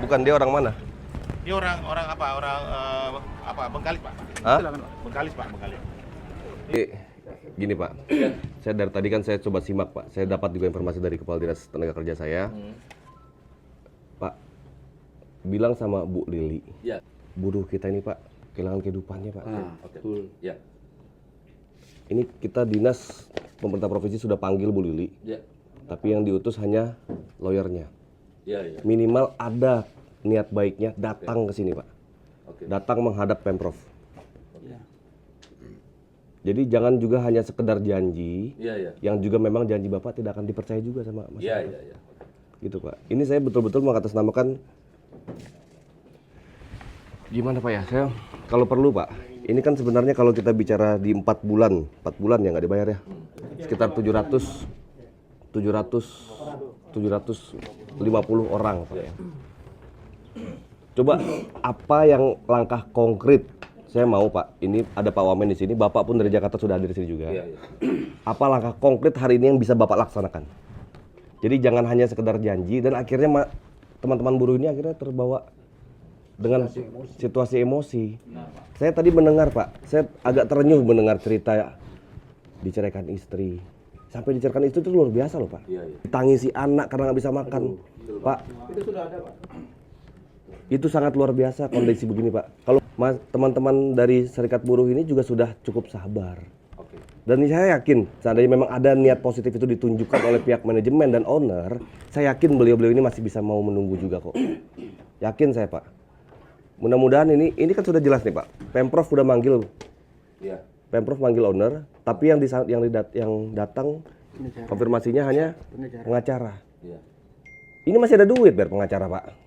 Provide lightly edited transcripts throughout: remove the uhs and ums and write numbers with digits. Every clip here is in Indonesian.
Bukan, dia orang mana? Dia orang apa? Orang apa? Bengkalis, Pak. Hah? Bengkalis, Pak, Bengkalis. Gini Pak, saya dari tadi kan saya coba simak Pak. Saya dapat juga informasi dari Kepala Dinas Tenaga Kerja saya. Pak, bilang sama Bu Lili, Ya. buruh kita ini Pak, kehilangan kehidupannya Pak. Oke. Ya. Ini kita dinas pemerintah provinsi sudah panggil Bu Lili, Ya. tapi yang diutus hanya lawyernya. Ya, ya. Minimal ada niat baiknya datang ke sini Pak. Oke. Datang menghadap Pemprov. Ya. Jadi jangan juga hanya sekedar janji, Ya, ya. yang juga memang janji Bapak tidak akan dipercaya juga sama masyarakat. Ya, ya, ya. Gitu Pak. Ini saya betul-betul mengatasnamakan gimana Pak ya? Saya kalau perlu Pak, ini kan sebenarnya kalau kita bicara di 4 bulan ya nggak dibayar ya. Sekitar 750 orang Pak ya. Coba apa yang langkah konkret? Saya mau Pak, ini ada Pak Wamen di sini, Bapak pun dari Jakarta sudah hadir di sini juga. Ya, ya. Apa langkah konkret hari ini yang bisa Bapak laksanakan? Jadi jangan hanya sekedar janji dan akhirnya teman-teman buruh ini akhirnya terbawa dengan situasi emosi. Saya tadi mendengar Pak, saya agak terenyuh mendengar cerita diceraikan istri. Sampai diceraikan istri itu luar biasa loh Pak. Iya, iya. Ditangisi anak karena nggak bisa makan. Pak, Itu sudah ada, Pak. itu sangat luar biasa kondisi begini Pak. Kalau teman-teman dari serikat buruh ini juga sudah cukup sabar. Oke. Dan saya yakin seandainya memang ada niat positif itu ditunjukkan oleh pihak manajemen dan owner, saya yakin beliau-beliau ini masih bisa mau menunggu juga kok. Yakin saya Pak. Mudah-mudahan ini kan sudah jelas nih Pak. Pemprov udah manggil, Ya. Pemprov manggil owner, tapi yang datang konfirmasinya hanya pengacara. Ya. Ini masih ada duit biar pengacara Pak.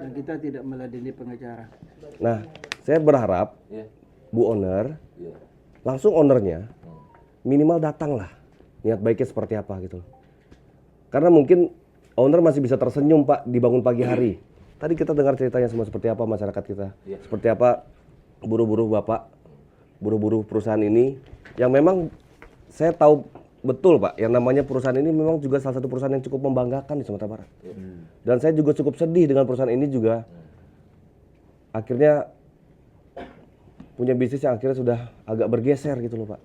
Dan kita tidak meladeni pengacara. Nah, saya berharap Ya. Bu owner, Ya. langsung ownernya minimal datang lah. Niat baiknya seperti apa gitu. Karena mungkin owner masih bisa tersenyum Pak dibangun pagi hari. Tadi kita dengar ceritanya semua seperti apa masyarakat kita. Ya. Seperti apa buruh-buruh Bapak, buruh-buruh perusahaan ini. Yang memang saya tahu betul Pak, yang namanya perusahaan ini memang juga salah satu perusahaan yang cukup membanggakan di Sumatera Barat. Dan saya juga cukup sedih dengan perusahaan ini juga. Akhirnya punya bisnis yang akhirnya sudah agak bergeser gitu loh Pak.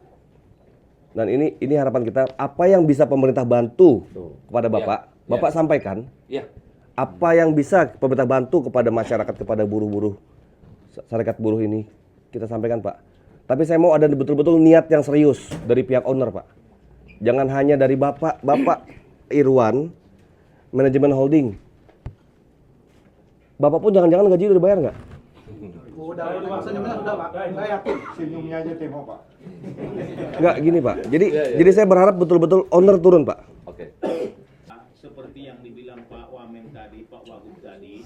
Dan ini harapan kita, apa yang bisa pemerintah bantu kepada Bapak, Bapak sampaikan. Ya. Apa yang bisa pemerintah bantu kepada masyarakat, kepada buruh-buruh, serikat buruh ini, kita sampaikan Pak. Tapi saya mau ada betul-betul niat yang serius dari pihak owner Pak. Jangan hanya dari Bapak Irwan, manajemen holding. Bapak pun jangan-jangan gaji udah dibayar nggak? Udah, senyumnya sudah, Pak. Saya yakin. Senyumnya aja tembok, Pak. Nggak gini Pak. Jadi saya berharap betul-betul owner turun Pak. Oke. Seperti yang dibilang Pak Wamen tadi, Pak Wagub tadi,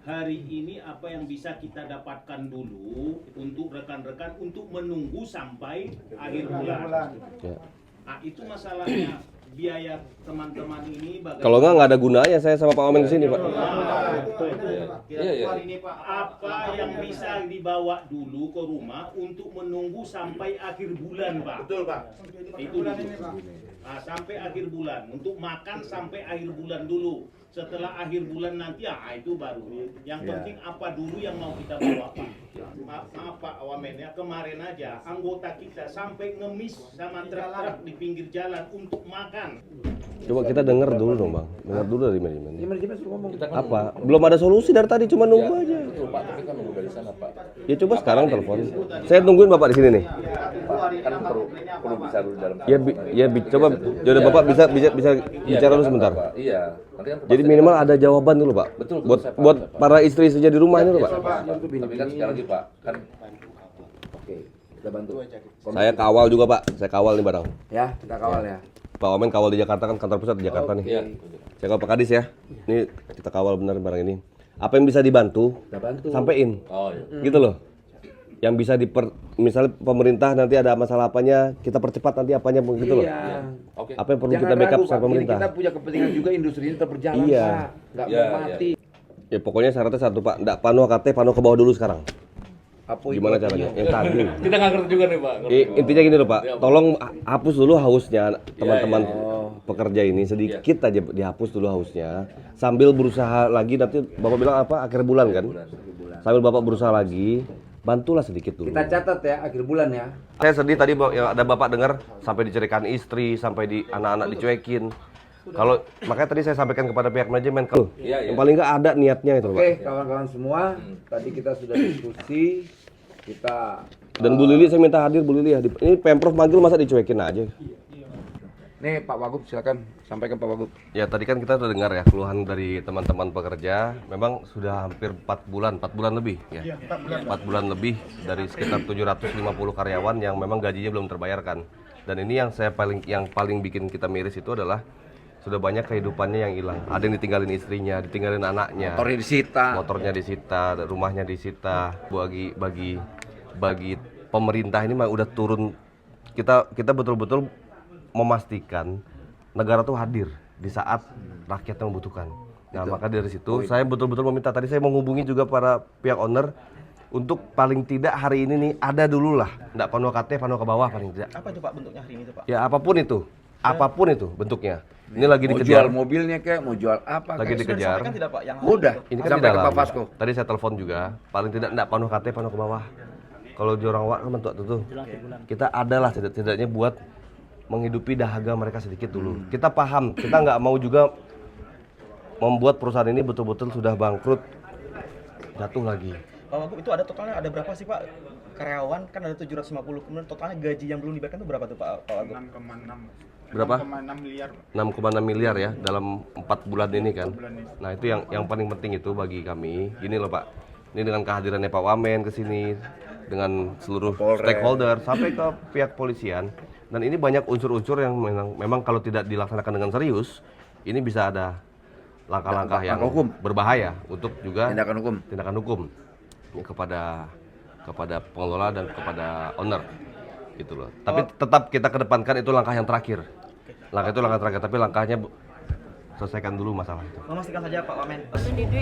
hari ini apa yang bisa kita dapatkan dulu untuk rekan-rekan untuk menunggu sampai akhir bulan. Ya. Nah, itu masalahnya biaya teman-teman ini bagaimana? Kalau nggak ada gunanya saya sama Pak Wamen kesini Pak. Kira-kira ini Pak, apa yang bisa dibawa dulu ke rumah untuk menunggu sampai akhir bulan Pak? Betul, Pak. Itu dulu. Nah, sampai akhir bulan, untuk makan sampai akhir bulan dulu. Setelah akhir bulan nanti, itu baru. Yang penting apa dulu yang mau kita bawa Pak? Maaf Pak Wamen ya, kemarin aja anggota kita sampai ngemis sama truk-truk di pinggir jalan untuk makan. Coba kita dengar dulu dong Bang. Dengar dulu dari manajemen. Manajemen suruh ngomong. Apa? Belum ada solusi dari tadi, cuma nunggu aja. Betul Pak, tapi kan nunggu dari sana Pak. Ya coba sekarang telepon. Saya tungguin Bapak di sini nih. Kan perlu bicara dulu dalam. Coba jadi Bapak bisa bicara dulu sebentar. Pak. Iya. Nanti kan Jadi minimal ada jawaban dulu Pak. Betul, Buat saya paham, buat saya paham. para istri-istrinya di rumah ini loh Pak. Tapi kan sekali lagi Pak, kan oke, kita bantu. Saya kawal juga Pak. Saya kawal nih barang. Ya, kita kawal ya. Pak Wamen kawal di Jakarta kan, kantor pusat di Jakarta nih. Iya. Saya kawal Pak Kadis ya. Ini kita kawal benar barang ini. Apa yang bisa dibantu? Kita bantu. Sampein. Oh iya. Gitu loh. Yang bisa misalnya pemerintah nanti ada masalah apanya, kita percepat nanti apanya gitu loh. Iya. Oke. Apa yang perlu Jangan kita backup ragu, secara Pak. Ini pemerintah? kita punya kepentingan juga industri ini tetap berjalan, Iya. Pak. Nggak Iya, mau mati. Ya pokoknya syaratnya satu Pak, nggak panu KT, panu ke bawah dulu sekarang. Apa Gimana caranya? Yang tadi. Kita nggak ngerti juga nih Pak. Intinya gini loh Pak, tolong hapus dulu hausnya teman-teman. Iya, iya. pekerja ini sedikit aja dihapus dulu hausnya, sambil berusaha lagi. Nanti Bapak bilang apa, akhir bulan kan? Sambil Bapak berusaha lagi, bantulah sedikit dulu. Kita catat ya akhir bulan ya. Saya sedih tadi ya, ada Bapak dengar sampai diceraikan istri, sampai di anak-anak dicuekin. Kalau makanya tadi saya sampaikan kepada pihak manajemen, kalau yang paling nggak ada niatnya itu, Pak. Oke, kawan-kawan semua, tadi kita sudah diskusi, kita Dan Bu Lili saya minta hadir, Bu Lili ya. Ini Pemprov manggil masa dicuekin aja. nih Pak Wagub silakan sampaikan Pak Wagub. Ya tadi kan kita sudah dengar ya keluhan dari teman-teman pekerja. Memang sudah hampir 4 bulan lebih ya. 4 bulan lebih dari sekitar 750 karyawan yang memang gajinya belum terbayarkan. Dan ini yang paling bikin kita miris itu adalah sudah banyak kehidupannya yang hilang. Ada yang ditinggalin istrinya, ditinggalin anaknya. Motornya disita, rumahnya disita. Bagi pemerintah ini mah udah turun. Kita betul-betul memastikan negara tuh hadir di saat rakyat yang membutuhkan. Nah, maka dari situ saya betul-betul meminta, tadi saya menghubungi juga para pihak owner untuk paling tidak hari ini nih ada dulu lah, enggak pano KT, pano ke bawah paling tidak. Apa itu Pak bentuknya hari ini itu Pak? Ya apapun itu bentuknya. Ini lagi Mau dikejar. jual mobilnya kayak, mau jual apa? Lagi kayak. dikejar. Kan tidak Pak yang Udah, Ini kan di sampai ke dalam. Pak Fasko. Tadi saya telepon juga, paling tidak enggak pano KT, pano ke bawah. Kalau di orang wak kan bentuk itu. Kita adalah setidaknya buat menghidupi dahaga mereka sedikit dulu. Kita paham, kita nggak mau juga membuat perusahaan ini betul-betul sudah bangkrut, jatuh lagi. Pak Wagub, itu ada totalnya ada berapa sih Pak? Karyawan kan ada 750, kemudian totalnya gaji yang belum dibayarkan itu berapa tuh Pak Wagub? 6,6. Berapa? 6,6 miliar. 6,6 miliar ya dalam 4 bulan ini kan. Nah itu yang paling penting itu bagi kami. Ini loh Pak, ini dengan kehadirannya Pak Wamen ke sini, dengan seluruh stakeholder sampai ke pihak polisian. Dan ini banyak unsur-unsur yang memang kalau tidak dilaksanakan dengan serius, ini bisa ada langkah-langkah yang berbahaya untuk juga tindakan hukum kepada pengelola dan kepada owner gitu loh. Tapi tetap kita kedepankan itu langkah yang terakhir. Tapi langkahnya selesaikan dulu masalah itu. Memastikan saja Pak Wamen.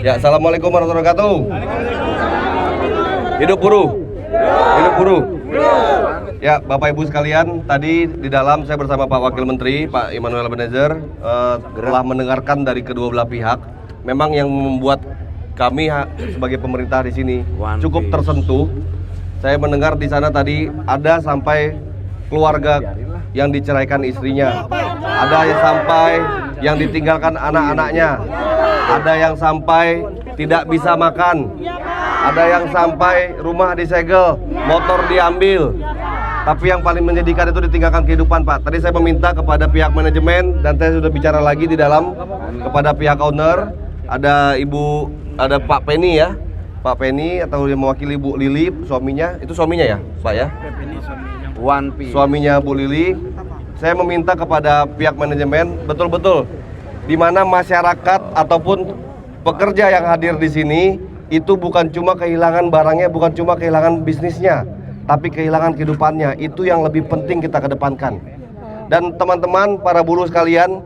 Ya, assalamualaikum warahmatullahi wabarakatuh. Hidup buruh. Hidup buruh. Ya, Bapak Ibu sekalian, tadi di dalam saya bersama Pak Wakil Menteri, Pak Immanuel Ebenezer, telah mendengarkan dari kedua belah pihak. Memang yang membuat kami sebagai pemerintah di sini cukup tersentuh. Saya mendengar di sana tadi ada sampai keluarga yang diceraikan istrinya, ada yang sampai yang ditinggalkan anak-anaknya, ada yang sampai tidak bisa makan, ada yang sampai rumah disegel, motor diambil. Tapi yang paling menyedihkan itu ditinggalkan kehidupan, Pak. Tadi saya meminta kepada pihak manajemen dan saya sudah bicara lagi di dalam kepada pihak owner. Ada Pak Penny ya, Pak Penny atau yang mewakili Bu Lili, suaminya. Itu suaminya ya, Pak ya? Suaminya Bu Lili. Saya meminta kepada pihak manajemen betul-betul di mana masyarakat ataupun pekerja yang hadir di sini itu bukan cuma kehilangan barangnya, bukan cuma kehilangan bisnisnya, tapi kehilangan kehidupannya. Itu yang lebih penting kita kedepankan. Dan teman-teman para buruh sekalian,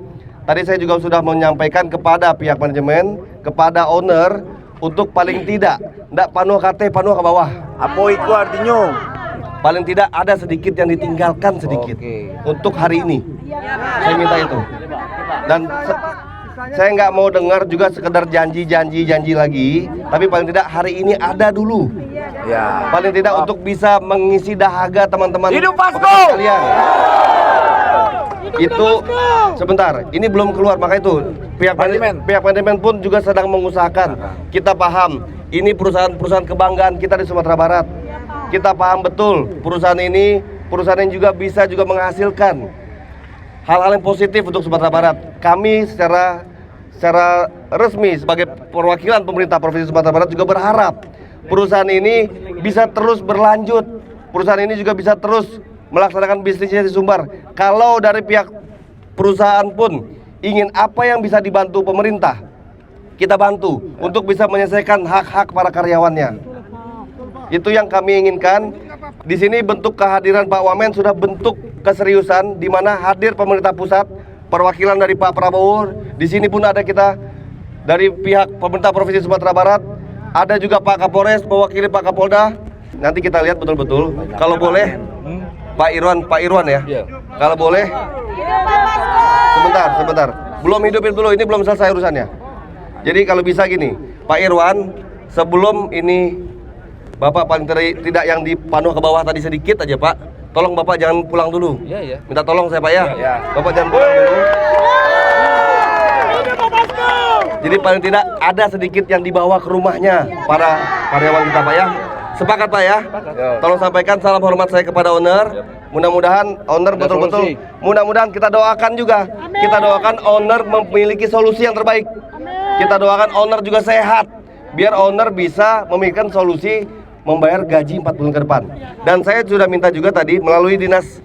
tadi saya juga sudah menyampaikan kepada pihak manajemen, kepada owner untuk paling tidak pano KT, pano ke bawah. Apa itu artinya? Paling tidak ada sedikit yang ditinggalkan sedikit untuk hari ini. Saya minta itu. Dan saya nggak mau dengar juga sekedar janji lagi, tapi paling tidak hari ini ada dulu. Ya. Paling tidak untuk bisa mengisi dahaga teman-teman Hidup Fasko! sekalian. Itu sebentar, ini belum keluar, maka itu pihak manajemen pun juga sedang mengusahakan. Kita paham, ini perusahaan kebanggaan kita di Sumatera Barat. Kita paham betul perusahaan ini yang juga bisa menghasilkan hal-hal yang positif untuk Sumatera Barat. Kami secara resmi sebagai perwakilan pemerintah Provinsi Sumatera Barat juga berharap perusahaan ini bisa terus berlanjut. Perusahaan ini juga bisa terus melaksanakan bisnisnya di Sumbar. Kalau dari pihak perusahaan pun ingin apa yang bisa dibantu pemerintah, kita bantu untuk bisa menyelesaikan hak-hak para karyawannya. Itu yang kami inginkan. Di sini bentuk kehadiran Pak Wamen sudah bentuk keseriusan di mana hadir pemerintah pusat, perwakilan dari Pak Prabowo. Di sini pun ada kita dari pihak pemerintah Provinsi Sumatera Barat. Ada juga Pak Kapolres mewakili Pak Kapolda. Nanti kita lihat betul-betul. Kalau boleh Pak Irwan ya. Kalau boleh Sebentar. Belum hidupin dulu, ini belum selesai urusannya. Jadi kalau bisa gini, Pak Irwan, sebelum ini Bapak paling tidak yang dipanuh ke bawah tadi sedikit aja Pak. Tolong Bapak jangan pulang dulu. Iya. Minta tolong saya Pak ya. Iya. Bapak jangan pulang dulu. Jadi paling tidak ada sedikit yang dibawa ke rumahnya para karyawan kita Pak ya. Sepakat Pak ya? Tolong sampaikan salam hormat saya kepada owner. Mudah-mudahan owner betul-betul, mudah-mudahan kita doakan juga. Kita doakan owner memiliki solusi yang terbaik. Kita doakan owner juga sehat. Biar owner bisa memikirkan solusi membayar gaji 4 bulan ke depan. Dan saya sudah minta juga tadi melalui dinas